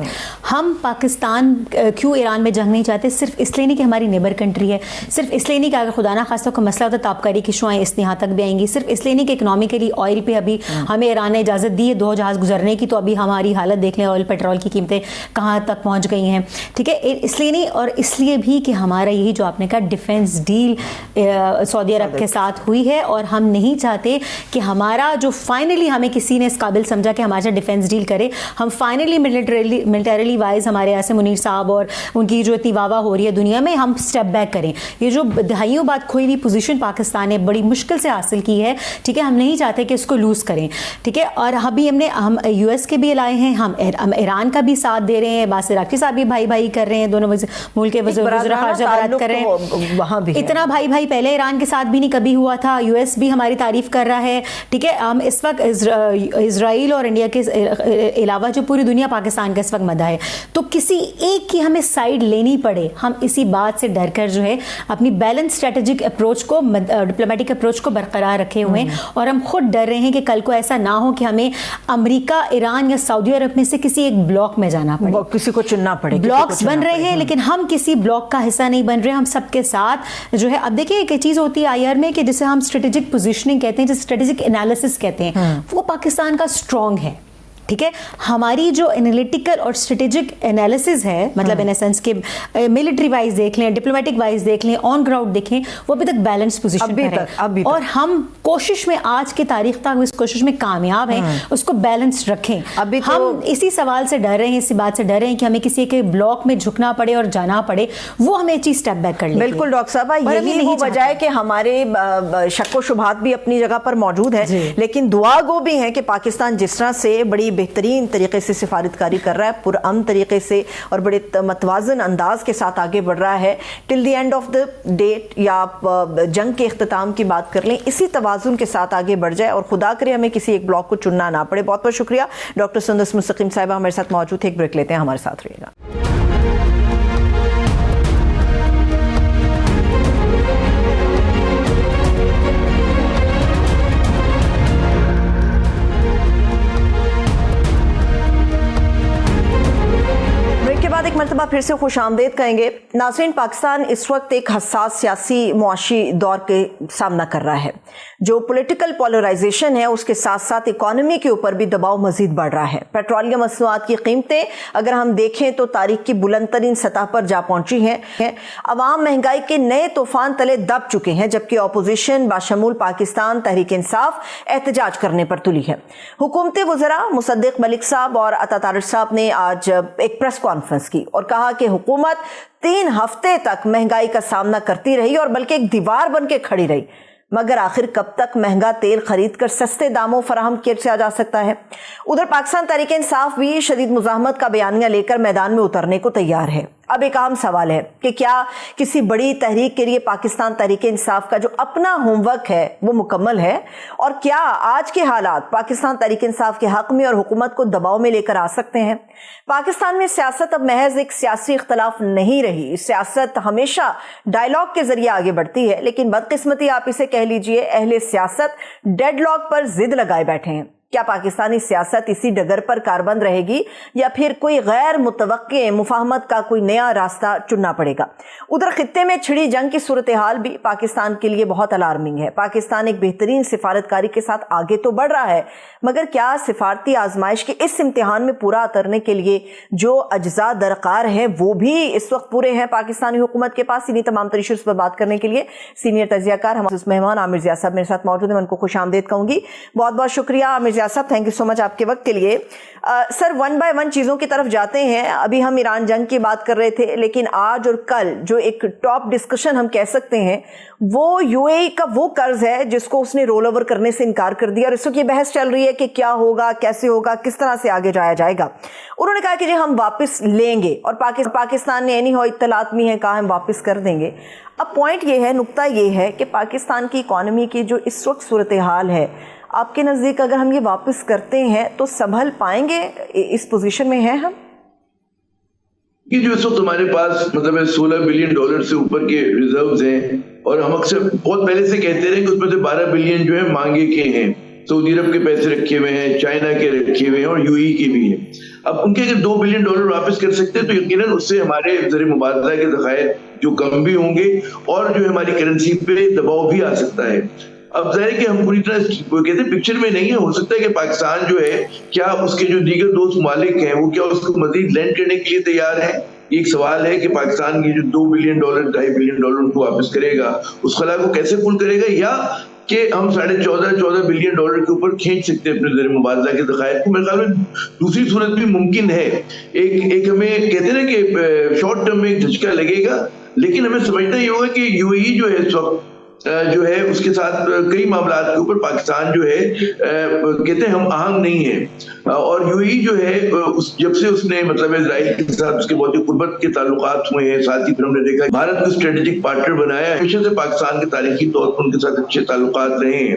S3: ہم پاکستان کیوں ایران میں جنگ نہیں چاہتے, صرف اس لیے نہیں کہ ہماری نیبر کنٹری ہے, صرف اس لیے نہیں کہ اگر خدا نہ خواستہ کوئی مسئلہ ہوتا تابکاری کی شعائیں اس یہاں تک بھی آئیں گی, صرف اس لیے نہیں کہ اکنامیکلی آئل پہ ابھی ہمیں ایران نے اجازت دی ہے 2 جہاز گزرنے کی, تو ابھی ہماری حالت دیکھ لیں, آئل پیٹرول کی قیمتیں کہاں تک پہنچ گئی ہیں. ٹھیک ہے, اس لیے نہیں, اور اس لیے بھی کہ ہمارا یہی جو آپ نے کہا ڈیفینس ڈیل سعودی عرب کے ساتھ ہوئی ہے, اور ہم نہیں چاہتے کہ ہمارا جو فائنلی ہمیں کسی نے اس قابل سمجھا کہ ہمارے ساتھ ڈیفینس ڈیل کرے, ہم فائنلی ملٹریلی وائز ہمارے یہاں سے منیر صاحب اور ان کی جو اتنی واہ واہ ہو رہی ہے دنیا میں, ہم اسٹیپ بیک کریں. یہ جو دہائیوں بعد کھوئی ہوئی پوزیشن پاکستان نے بڑی مشکل سے حاصل کی ہے, ٹھیک ہے, ہم نہیں چاہتے کہ اس کو لوز کریں. ٹھیک ہے, اور ابھی ہم یو ایس کے بھی لائے ہیں, ہم ایران کا بھی ساتھ دے رہے ہیں, باسر عراقی صاحب بھی بھائی بھائی کر رہے ہیں, دونوں ملک کے وزراء خارجہ بات کر رہے ہیں,
S2: وہاں بھی
S3: اتنا بھائی بھائی پہلے ایران کے ساتھ بھی نہیں کبھی ہوا تھا. یو ایس بھی ہماری تعریف کر رہا ہے. ٹھیک ہے, ہم اس وقت اسرائیل اور انڈیا کے علاوہ جو پوری دنیا پاکستان کا اس وقت مداح ہے, تو کسی ایک کی ہمیں سائڈ لینی پڑے, ہم اسی بات سے ڈر کر جو ہے اپنی بیلنس اسٹریٹجک اپروچ کو, ڈپلومیٹک اپروچ کو برقرار رکھے ہوئے ہیں, اور ہم خود ڈر رہے ہیں کہ کل کو ایسا نہ ہو کہ ہمیں امریکہ, ایران یا سعودی عرب میں سے کسی ایک بلاک میں جانا پڑے,
S2: کسی کو چننا پڑے.
S3: بلاکس بن رہے ہیں لیکن ہم کسی بلاک کا حصہ نہیں بن رہے, ہم سب کے ساتھ جو ہے. اب دیکھیں ایک چیز ہوتی ہے آئی آر میں کہ جسے ہم اسٹریٹجک پوزیشننگ کہتے ہیں, جسے اسٹریٹجک انالیسس کہتے ہیں, وہ پاکستان کا اسٹرانگ ہے. ٹھیک ہے, ہماری جو انالیٹیکل اور اسٹریٹجک انالیسز ہے, مطلب ان اسینس کے ملٹری وائز دیکھ لیں, ڈپلومیٹک وائز دیکھ لیں, آن گراؤنڈ دیکھیں, وہ ابھی تک بیلنس پوزیشن پر ہے, اور ہم کوشش میں آج کی تاریخ تک اس کوشش میں کامیاب ہیں, اس کو بیلنس رکھیں. ہم اسی سوال سے ڈر رہے ہیں, اسی بات سے ڈر رہے ہیں کہ ہمیں کسی کے بلاک میں جھکنا پڑے اور جانا پڑے, وہ ہمیں چیز اسٹیپ بیک کر لیں.
S2: بالکل ڈاکٹر صاحبہ, یہی وہ وجہ ہے کہ ہمارے شک و شبہات بھی اپنی جگہ پر موجود ہیں, لیکن دعا گو بھی ہیں کہ پاکستان جس طرح سے بڑی بہترین طریقے سے سفارتکاری کر رہا ہے, پرامن طریقے سے اور بڑے متوازن انداز کے ساتھ آگے بڑھ رہا ہے, till the end of the date یا جنگ کے اختتام کی بات کر لیں, اسی توازن کے ساتھ آگے بڑھ جائے, اور خدا کرے ہمیں کسی ایک بلاک کو چننا نہ پڑے. بہت بہت شکریہ ڈاکٹر سندس مستقیم صاحبہ ہمارے ساتھ موجود تھے. ایک بریک لیتے ہیں, ہمارے ساتھ رہیے گا. ایک مرتبہ پھر سے خوش آمدید کہیں گے. ناظرین, پاکستان اس وقت ایک حساس سیاسی معاشی دور کے سامنا کر رہا ہے. جو پولیٹیکل پولرائزیشن ہے اس کے ساتھ ساتھ اکانومی کے اوپر بھی دباؤ مزید بڑھ رہا ہے. پیٹرولیم مصنوعات کی قیمتیں اگر ہم دیکھیں تو تاریخ کی بلند ترین سطح پر جا پہنچی ہیں. عوام مہنگائی کے نئے طوفان تلے دب چکے ہیں, جبکہ اپوزیشن باشمول پاکستان تحریک انصاف احتجاج کرنے پر تلی ہے. حکومت وزراء مصدق ملک صاحب اور عطا طارق صاحب نے آج ایک پریس کانفرنس کی اور کہا کہ حکومت 3 ہفتے تک مہنگائی کا سامنا کرتی رہی اور بلکہ ایک دیوار بن کے کھڑی رہی, مگر آخر کب تک مہنگا تیل خرید کر سستے داموں فراہم کیا جا سکتا ہے. ادھر پاکستان تحریک انصاف بھی شدید مزاحمت کا بیانیہ لے کر میدان میں اترنے کو تیار ہے. اب ایک عام سوال ہے کہ کیا کسی بڑی تحریک کے لیے پاکستان تحریک انصاف کا جو اپنا ہوم ورک ہے وہ مکمل ہے, اور کیا آج کے حالات پاکستان تحریک انصاف کے حق میں اور حکومت کو دباؤ میں لے کر آ سکتے ہیں؟ پاکستان میں سیاست اب محض ایک سیاسی اختلاف نہیں رہی. سیاست ہمیشہ ڈائیلاگ کے ذریعے آگے بڑھتی ہے, لیکن بدقسمتی آپ اسے کہہ لیجئے اہل سیاست ڈیڈ لاک پر ضد لگائے بیٹھے ہیں. کیا پاکستانی سیاست اسی ڈگر پر کاربند رہے گی یا پھر کوئی غیر متوقع مفاہمت کا کوئی نیا راستہ چننا پڑے گا؟ ادھر خطے میں چھڑی جنگ کی صورتحال بھی پاکستان کے لیے بہت الارمنگ ہے. پاکستان ایک بہترین سفارتکاری کے ساتھ آگے تو بڑھ رہا ہے, مگر کیا سفارتی آزمائش کے اس امتحان میں پورا اترنے کے لیے جو اجزاء درکار ہیں وہ بھی اس وقت پورے ہیں پاکستانی حکومت کے پاس؟ انہیں تمام تر ایشوز پر بات کرنے کے لیے سینئر تجزیہ کار ہمارے مہمان عامر ضیاء صاحب میرے ساتھ موجود ہیں. میں ان کو خوش آمدید کہوں گی. بہت بہت شکریہ عامر ضیاء صاحب, تھینک یو سو مچ آپ کے وقت کے لیے. سر, 1 بائی 1 چیزوں کی طرف جاتے ہیں. ابھی ہم ایران جنگ کی بات کر رہے تھے, لیکن آج اور کل جو ایک ٹاپ ڈسکشن ہم کہہ سکتے ہیں وہ یو اے ای کا وہ قرض ہے جس کو اس نے رول اوور کرنے سے انکار کر دیا, اور اس وقت یہ بحث چل رہی ہے کہ کیا ہوگا, کیسے ہوگا, کس طرح سے آگے جایا جائے گا. انہوں نے کہا کہ جی ہم واپس لیں گے, اور پاکستان نے اطلاعات میں ہے کہا ہم واپس کر دیں گے. اب پوائنٹ یہ ہے, نقطہ یہ ہے کہ پاکستان کی اکانومی کی جو اس وقت صورتحال ہے, آپ کے نزدیک اگر ہم یہ واپس کرتے ہیں تو سنبھل پائیں گے؟ اس پوزیشن میں ہیں ہم؟
S4: یہ جو اس وقت ہمارے پاس مطلب $16 بلین سے اوپر کے ریزروز ہیں، اور ہم اکثر بہت پہلے سے کہتے رہے کہ اس میں سے 12 بلین جو ہے مانگے کے ہیں، سعودی عرب کے پیسے رکھے ہوئے ہیں، چائنا کے رکھے ہوئے ہیں، اور UAE کے بھی ہیں۔ اب ان کے اگر $2 بلین واپس کر سکتے ہیں تو یقیناً اس سے ہمارے زر مبادلہ کے ذخائر جو کم بھی ہوں گے، اور جو ہماری کرنسی پہ دباؤ بھی آ سکتا ہے۔ اب ظاہر ہے کہ ہم پوری طرح کہتے ہیں پکچر میں نہیں ہے، ہو سکتا ہے کہ پاکستان جو ہے کیا اس کے جو دیگر دوست ممالک ہیں وہ کیا اس کو مزید لینڈ کرنے کے لیے تیار ہیں۔ یہ ایک سوال ہے کہ پاکستان کی جو $2 بلین $2.5 بلین کو واپس کرے گا، اس خلا کو کیسے فل کرے گا، یا کہ ہم 14.5 بلین کے اوپر کھینچ سکتے ہیں اپنے زر مبادلہ کے ذخائر کو۔ میرے خیال میں دوسری صورت بھی ممکن ہے۔ ایک ہمیں کہتے ہیں نا کہ شارٹ ٹرم میں ایک جھٹکا لگے گا، لیکن ہمیں سمجھنا یہ ہوگا کہ UAE جو ہے اس وقت جو ہے اس کے ساتھ کئی معاملات کے اوپر پاکستان جو ہے کہتے ہیں ہم آہنگ نہیں ہے، اور UAE جو ہے جب سے اس نے مطلب اسرائیل کے ساتھ اس کے بہت ہی قربت کے تعلقات ہوئے ہیں، ساتھ ہی پھر ہم نے دیکھا بھارت کو اسٹریٹجک پارٹنر بنایا ہے، ہمیشہ سے پاکستان کے تاریخی طور پر ان کے ساتھ اچھے تعلقات رہے ہیں،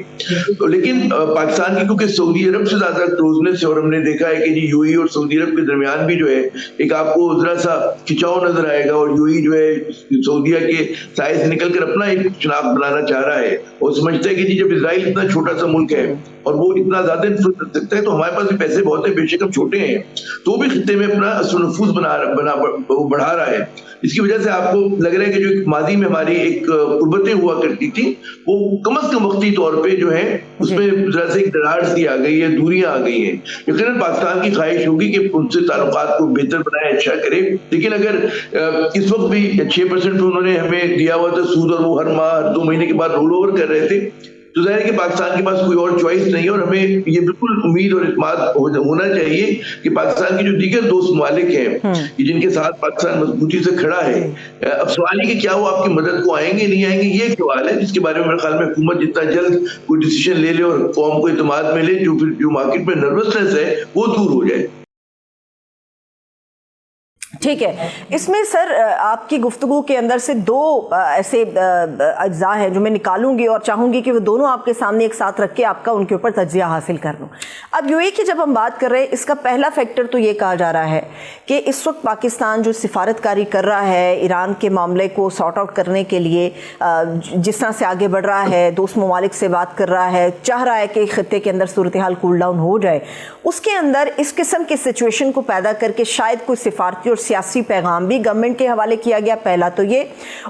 S4: لیکن پاکستان کی کیونکہ سعودی عرب سے زیادہ کلوزنس ہے، اور ہم نے دیکھا ہے کہ جی UAE اور سعودی عرب کے درمیان بھی جو ہے ایک آپ کو ذرا سا کھچاؤ نظر آئے گا، اور UAE جو ہے سعودیہ کے سائے سے نکل کر اپنا ایک شناخت بنانا چاہ رہا ہے، اور سمجھتا ہے کہ جی جب اسرائیل اتنا چھوٹا سا ملک ہے اور وہ اتنا زیادہ انفلوئنس کر سکتا ہے تو ہمارے پاس بھی پیسے بہت ہیں، بے شک ہم چھوٹے ہیں، تو بھی خطے میں اپنا اثر و نفوذ بڑھا رہا ہے۔ اس کی وجہ سے آپ کو لگ رہا ہے کہ جو ماضی میں ہماری ایک قربتیں ہوا کرتی تھی وہ کم از کم وقتی طور پہ جو ہے اس میں ذرا سے ایک دراڑ سی آ گئی ہے، دوریاں آ گئی ہیں۔ یقیناً پاکستان کی خواہش ہوگی کہ ان سے تعلقات کو بہتر بنائے، اچھا کرے، لیکن اگر اس وقت بھی 6% انہوں نے ہمیں دیا ہوا تھا سود، اور وہ ہر ماہ ہر 2 مہینے کے بعد رول اوور کر رہے تھے، تو ظاہر ہے کہ پاکستان کے پاس کوئی اور چوائس نہیں ہے، اور ہمیں یہ بالکل امید اور اعتماد ہونا چاہیے کہ پاکستان کے جو دیگر دوست ممالک ہیں جن کے ساتھ پاکستان مضبوطی سے کھڑا ہے، اب سوال یہ کہ کیا وہ آپ کی مدد کو آئیں گے نہیں آئیں گے، یہ ایک سوال ہے جس کے بارے میں میرے خیال میں حکومت جتنا جلد کوئی ڈیسیژن لے لے اور قوم کو اعتماد میں لے، جو مارکیٹ میں نروسنس ہے وہ دور ہو جائے۔
S2: ٹھیک ہے، اس میں سر آپ کی گفتگو کے اندر سے 2 ایسے اجزاء ہیں جو میں نکالوں گی اور چاہوں گی کہ وہ دونوں آپ کے سامنے ایک ساتھ رکھ کے آپ کا ان کے اوپر تجزیہ حاصل کر لوں۔ اب UAE کی جب ہم بات کر رہے ہیں، اس کا پہلا فیکٹر تو یہ کہا جا رہا ہے کہ اس وقت پاکستان جو سفارتکاری کر رہا ہے ایران کے معاملے کو سارٹ آؤٹ کرنے کے لیے، جس طرح سے آگے بڑھ رہا ہے، دوست ممالک سے بات کر رہا ہے، چاہ رہا ہے کہ خطے کے اندر صورتحال کول ڈاؤن ہو جائے، اس کے اندر اس قسم کی سچویشن کو پیدا کر کے شاید کوئی سفارتی اور سیاسی پیغام بھی گورنمنٹ کے حوالے کیا گیا، پہلا تو یہ،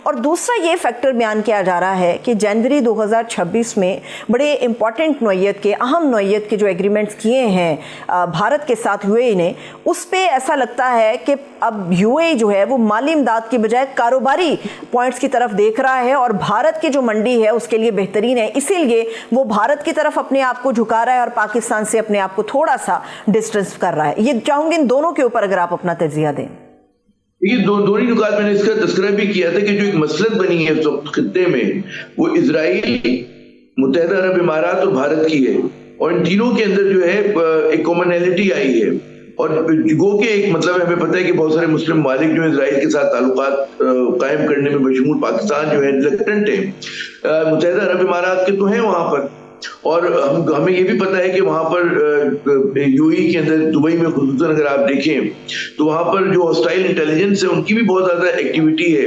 S2: اور دوسرا یہ فیکٹر بیان کیا جا رہا ہے کہ جنوری 2026 میں بڑے امپورٹنٹ نوعیت کے، اہم نوعیت کے جو ایگریمنٹس کیے ہیں بھارت کے ساتھ UAE نے، اس پہ ایسا لگتا ہے کہ اب UAE جو ہے وہ مالی امداد کی بجائے کاروباری پوائنٹس کی طرف دیکھ رہا ہے، اور بھارت کی جو منڈی ہے اس کے لیے بہترین ہے، اسی لیے وہ بھارت کی طرف اپنے آپ کو جھکا رہا ہے اور پاکستان سے اپنے آپ کو تھوڑا سا ڈسٹنس کر رہا ہے۔ یہ چاہوں گے ان دونوں کے اوپر اگر آپ اپنا تجزیہ دیں۔
S4: یہ دونوں نکات میں نے اس کا تذکرہ بھی کیا تھا کہ جو ایک مسلط بنی ہے خطے میں وہ اسرائیل، متحدہ عرب امارات اور بھارت کی ہے، اور ان تینوں کے اندر جو ہے ایک کامنالٹی آئی ہے، اور گو کہ ایک مطلب ہمیں پتہ ہے کہ بہت سارے مسلم ممالک جو اسرائیل کے ساتھ تعلقات قائم کرنے میں بشمول پاکستان جو ہے ریلکٹنٹ ہے، متحدہ عرب امارات کے تو ہیں وہاں پر، اور ہمیں یہ بھی پتہ ہے کہ وہاں پر UAE کے اندر دبئی میں خصوصاً اگر آپ دیکھیں تو وہاں پر جو ہاسٹائل انٹیلیجنس ہے ان کی بھی بہت زیادہ ایکٹیویٹی ہے،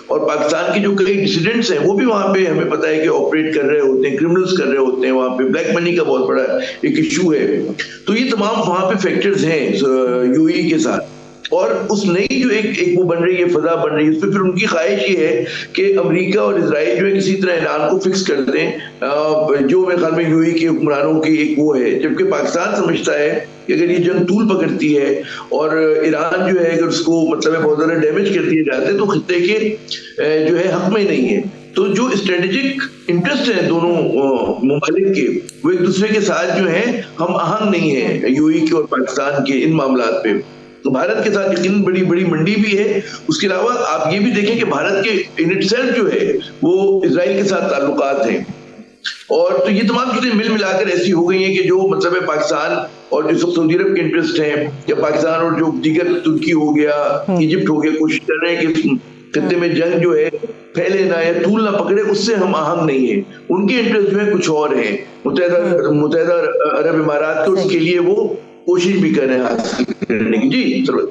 S4: اور پاکستان کے جو کئی ڈسیڈنٹس ہیں وہ بھی وہاں پہ ہمیں پتہ ہے کہ آپریٹ کر رہے ہوتے ہیں، کرمنلز کر رہے ہوتے ہیں، وہاں پہ بلیک منی کا بہت بڑا ایک ایشو ہے، تو یہ تمام وہاں پہ فیکٹرز ہیں UAE کے ساتھ، اور اس نئی جو ایک وہ بن رہی ہے، فضا بن رہی ہے، اس پہ پھر ان کی خواہش یہ ہے کہ امریکہ اور اسرائیل جو ہے کسی طرح اعلان کو فکس کر دیں، جو میرے خیال میں UAE کے حکمرانوں کی ایک وہ ہے، جبکہ پاکستان سمجھتا ہے کہ اگر یہ جنگ طول پکڑتی ہے اور ایران جو ہے اگر اس کو مطلب بہت زیادہ ڈیمیج کر دیے جاتے ہیں تو خطے کے جو ہے حق میں نہیں ہے، تو جو اسٹریٹجک انٹرسٹ ہیں دونوں ممالک کے وہ ایک دوسرے کے ساتھ جو ہیں ہم آہنگ نہیں ہیں UAE کے اور پاکستان کے ان معاملات پہ۔ تو بھارت کے ساتھ یقیناً بڑی منڈی بھی ہے، اس کے علاوہ آپ یہ بھی دیکھیں کہ بھارت کے ان اٹ سیلف جو ہے وہ اسرائیل کے ساتھ تعلقات ہیں، اور تو یہ تمام چیزیں مل ملا کر ایسی ہو گئی ہیں کہ جو مطلب ہے پاکستان اور جو سعودی عرب کے انٹرسٹ ہیں، یا پاکستان اور جو دیگر ترکی ہو گیا، ایجپٹ ہو گیا، کوشش کر رہے ہیں کہ خطے میں جنگ جو ہے پھیلے نہ یا طول نہ پکڑے، اس سے ہم آہنگ نہیں ہیں، ان کے انٹرسٹ جو ہے کچھ اور ہیں، متحدہ عرب امارات کے، اس کے لیے وہ کوشش بھی کر رہے ہیں حاصل کرنے کی۔ جی ضرورت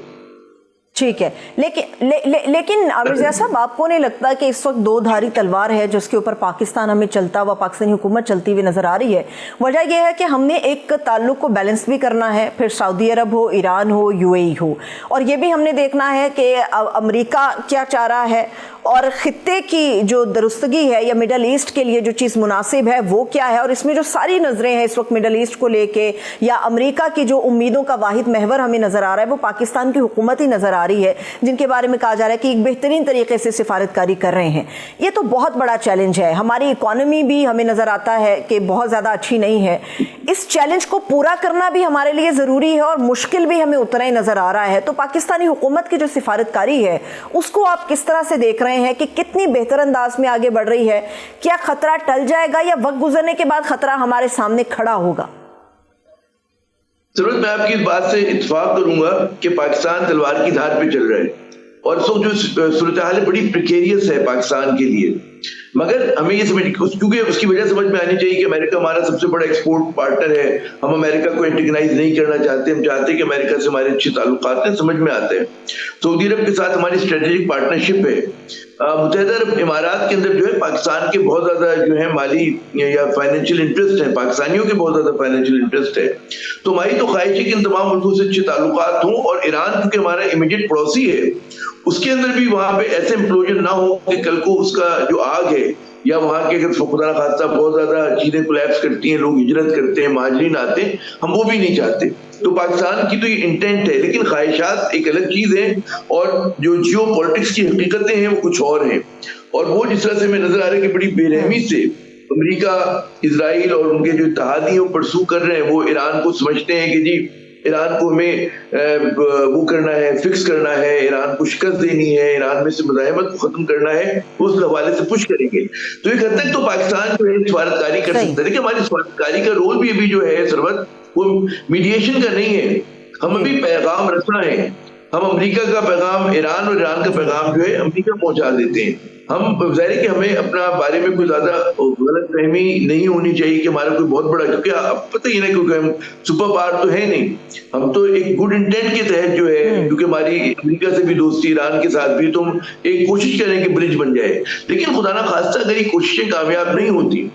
S2: ٹھیک ہے، لیکن عامر صاحب آپ کو نہیں لگتا کہ اس وقت دو دھاری تلوار ہے جس کے اوپر پاکستان ہمیں چلتا ہوا، پاکستانی حکومت چلتی ہوئی نظر آ رہی ہے؟ وجہ یہ ہے کہ ہم نے ایک تعلق کو بیلنس بھی کرنا ہے، پھر سعودی عرب ہو، ایران ہو، یو اے ای ہو، اور یہ بھی ہم نے دیکھنا ہے کہ امریکہ کیا چاہ رہا ہے اور خطے کی جو درستگی ہے یا مڈل ایسٹ کے لیے جو چیز مناسب ہے وہ کیا ہے، اور اس میں جو ساری نظریں ہیں اس وقت مڈل ایسٹ کو لے کے یا امریکہ کی جو امیدوں کا واحد محور ہمیں نظر آ رہا ہے وہ پاکستان کی حکومت ہی نظر آ رہی ہے، جن کے بارے میں کہا جا رہا ہے کہ ایک بہترین طریقے سے سفارتکاری کر رہے ہیں۔ یہ تو بہت بڑا چیلنج ہے، ہماری اکانومی بھی ہمیں نظر آتا ہے کہ بہت زیادہ اچھی نہیں ہے، اس چیلنج کو پورا کرنا بھی ہمارے لیے ضروری ہے اور مشکل بھی ہمیں اتنا ہی نظر آ رہا ہے۔ تو پاکستانی حکومت کی جو سفارتکاری ہے اس کو آپ کس طرح سے دیکھ رہے ہیں کہ کتنی بہتر انداز میں آگے بڑھ رہی ہے؟ کیا خطرہ ٹل جائے گا یا وقت گزرنے کے بعد خطرہ ہمارے سامنے کھڑا ہوگا؟
S4: ضرور میں آپ کی اس بات سے اتفاق کروں گا کہ پاکستان تلوار کی دھار پہ چل رہا ہے اور جو صورتحال بڑی پریکیریس ہے پاکستان کے لیے، مگر ہمیں یہ سمجھ کیونکہ اس کی وجہ سمجھ میں آنی چاہیے کہ امریکہ ہمارا سب سے بڑا ایکسپورٹ پارٹنر ہے، ہم امریکہ کو انٹیگنائز نہیں کرنا چاہتے، ہم چاہتے ہیں کہ امریکہ سے ہمارے اچھے تعلقات ہیں، سمجھ میں آتے ہیں۔ سعودی عرب کے ساتھ ہماری اسٹریٹجک پارٹنرشپ ہے، متحدہ عرب امارات کے اندر جو ہے پاکستان کے بہت زیادہ جو ہے مالی یا فائنینشیل انٹرسٹ ہیں، پاکستانیوں کے بہت زیادہ فائنینشیل انٹرسٹ ہے، تو ہماری تو خواہش ہے کہ ان تمام ملکوں سے اچھے تعلقات ہوں، اور ایران کیونکہ ہمارا امیڈیٹ پڑوسی ہے اس کے اندر بھی وہاں پہ ایسے امپلوژن نہ ہو کہ کل کو اس کا جو آگ ہے یا وہاں کے اگر خدا نخواستہ بہت زیادہ چیزیں کولیپس کرتی ہیں، لوگ ہجرت کرتے ہیں، مہاجرین آتے ہیں، ہم وہ بھی نہیں چاہتے۔ تو پاکستان کی تو یہ انٹینٹ ہے، لیکن خواہشات ایک الگ چیز ہے اور جو جیو پولیٹکس کی حقیقتیں ہیں وہ کچھ اور ہیں، اور وہ جس طرح سے میں نظر آ رہا ہے کہ بڑی بے رحمی سے امریکہ، اسرائیل اور ان کے جو اتحادی وہ پرسو کر رہے ہیں، وہ ایران کو سمجھتے ہیں کہ جی ایران کو ہمیں وہ کرنا ہے، فکس کرنا ہے، ایران کو شکست دینی ہے، ایران میں سے مزاحمت کو ختم کرنا ہے، اس حوالے سے پش کریں گے۔ تو ایک حد تک تو پاکستان جو ہے سفارتکاری کر سکتا ہے، لیکن ہماری سفارتکاری کا رول بھی ابھی جو ہے سرورت وہ میڈیشن کا نہیں ہے، ہم ابھی پیغام رکھنا ہے، ہم امریکہ کا پیغام ایران اور ایران کا پیغام جو ہے امریکہ پہنچا دیتے ہیں۔ ہم ظاہر ہے کہ ہمیں اپنا بارے میں کوئی زیادہ غلط فہمی نہیں ہونی چاہیے کہ ہمارا کوئی بہت بڑا، کیونکہ اب پتہ ہی نہیں، کیونکہ ہم سپر پاور تو ہے نہیں، ہم تو ایک گڈ انٹینٹ کے تحت جو ہے، کیونکہ ہماری امریکہ سے بھی دوستی، ایران کے ساتھ بھی، تو ہم ایک کوشش کریں کہ برج بن جائے، لیکن خدا نہ خواستہ اگر یہ کوششیں کامیاب نہیں ہوتی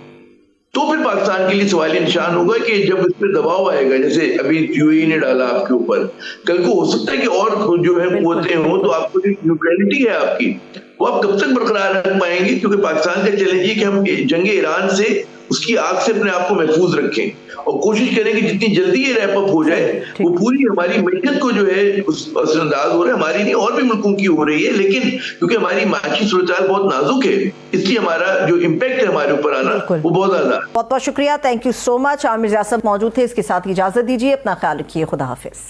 S4: تو پھر پاکستان کے لیے سوالیہ نشان ہوگا کہ جب اس پہ دباؤ آئے گا، جیسے ابھی یو اے ای نے ڈالا آپ کے اوپر، کل کو ہو سکتا ہے کہ اور جو ہے قوتیں ہوں، تو آپ کو جو نیوٹرلٹی ہے آپ کی وہ آپ کب تک برقرار رکھ پائیں گے؟ کیونکہ پاکستان کا چیلنج یہ کہ ہم جنگ ایران سے، اس کی آگ سے اپنے آپ کو محفوظ رکھیں اور کوشش کریں کہ جتنی جلدی یہ ریپ اپ ہو جائے، وہ پوری ہماری معیشت کو جو ہے اس اثر انداز ہو رہا ہے، ہماری نہیں اور بھی ملکوں کی ہو رہی ہے، لیکن کیونکہ ہماری معاشی صورتحال بہت نازک ہے، اس لیے ہمارا جو امپیکٹ ہے ہمارے اوپر آنا وہ بہت زیادہ ہے۔
S2: بہت بہت شکریہ، تھینک یو سو مچ۔ عامر صاحب موجود تھے، اس کے ساتھ اجازت دیجیے، اپنا خیال رکھیے، خدا حافظ۔